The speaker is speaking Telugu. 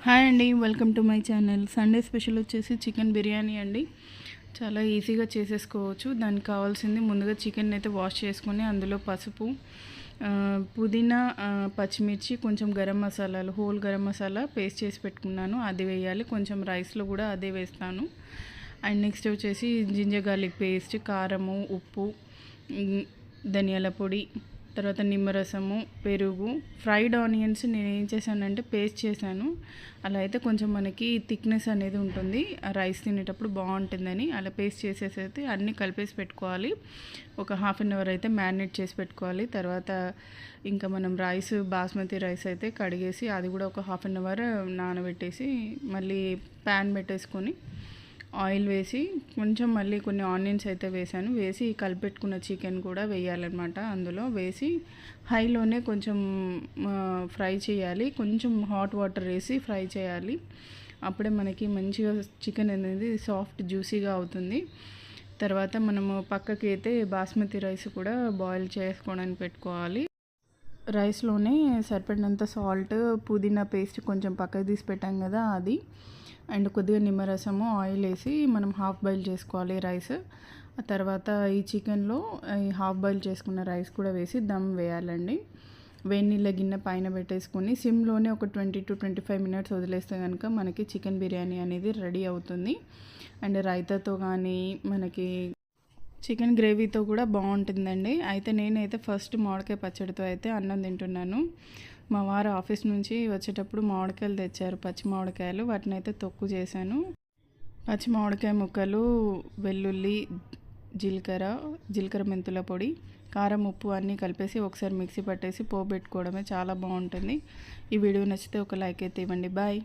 హాయ్ అండి, welcome to my channel. Sunday special వచ్చేసి చికెన్ బిర్యానీ అండి. చాలా ఈజీగా చేసేసుకోవచ్చు. దానికి కావాల్సింది ముందుగా చికెన్ అయితే వాష్ చేసుకొని అందులో పసుపు, పుదీనా, పచ్చిమిర్చి, కొంచెం గరం మసాలాలు, హోల్ గరం మసాలా పేస్ట్ చేసి పెట్టుకున్నాను, అది వేయాలి. కొంచెం రైస్లో కూడా అదే వేస్తాను. అండ్ నెక్స్ట్ వచ్చేసి జింజర్ గార్లిక్ పేస్ట్, కారము, ఉప్పు, ధనియాల పొడి, తర్వాత నిమ్మరసము, పెరుగు, ఫ్రైడ్ ఆనియన్స్ నేను ఏం చేశానంటే పేస్ట్ చేశాను. అలా అయితే కొంచెం మనకి థిక్నెస్ అనేది ఉంటుంది, రైస్ తినేటప్పుడు బాగుంటుందని అలా పేస్ట్ చేసేసి అయితే అన్నీ కలిపేసి పెట్టుకోవాలి. ఒక ½ అయితే మ్యారినేట్ చేసి పెట్టుకోవాలి. తర్వాత ఇంకా మనం బాస్మతి రైస్ అయితే కడిగేసి అది కూడా ఒక ½ నానబెట్టేసి మళ్ళీ ప్యాన్ పెట్టేసుకొని ఆయిల్ వేసి కొంచెం మళ్ళీ కొన్ని ఆనియన్స్ అయితే వేసాను. వేసి కలిపెట్టుకున్న చికెన్ కూడా వేయాలన్నమాట. అందులో వేసి హైలోనే కొంచెం ఫ్రై చేయాలి. కొంచెం హాట్ వాటర్ వేసి ఫ్రై చేయాలి. అప్పుడే మనకి మంచిగా చికెన్ అనేది సాఫ్ట్ జ్యూసీగా అవుతుంది. తర్వాత మనము పక్కకి అయితే బాస్మతి రైస్ కూడా బాయిల్ చేసుకోవడానికి పెట్టుకోవాలి. రైస్లోనే సరిపడినంత సాల్ట్, పుదీనా పేస్ట్ కొంచెం పక్కకు తీసి పెట్టాం కదా అది, అండ్ కొద్దిగా నిమ్మరసము, ఆయిల్ వేసి మనం హాఫ్ బాయిల్ చేసుకోవాలి రైస్. ఆ తర్వాత ఈ చికెన్లో ఈ హాఫ్ బాయిల్ చేసుకున్న రైస్ కూడా వేసి దమ్ వేయాలండి. వేడి నీళ్ళ గిన్నె పైన పెట్టేసుకొని సిమ్లోనే ఒక 20 to 25 మినిట్స్ వదిలేస్తే కనుక మనకి చికెన్ బిర్యానీ అనేది రెడీ అవుతుంది. అండ్ రైతాతో కానీ మనకి చికెన్ గ్రేవీతో కూడా బాగుంటుందండి. అయితే నేనైతే ఫస్ట్ మామిడికాయ పచ్చడితో అయితే అన్నం తింటున్నాను. మా వారు ఆఫీస్ నుంచి వచ్చేటప్పుడు మామిడికాయలు తెచ్చారు, పచ్చి మామిడికాయలు. వాటిని అయితే తొక్కు చేశాను. పచ్చి మామిడికాయ ముక్కలు, వెల్లుల్లి, జీలకర్ర మెంతుల పొడి, కారం, ఉప్పు అన్నీ కలిపేసి ఒకసారి మిక్సీ పట్టేసి పోబెట్టుకోవడమే, చాలా బాగుంటుంది. ఈ వీడియో నచ్చితే ఒక లైక్ అయితే ఇవ్వండి. బాయ్.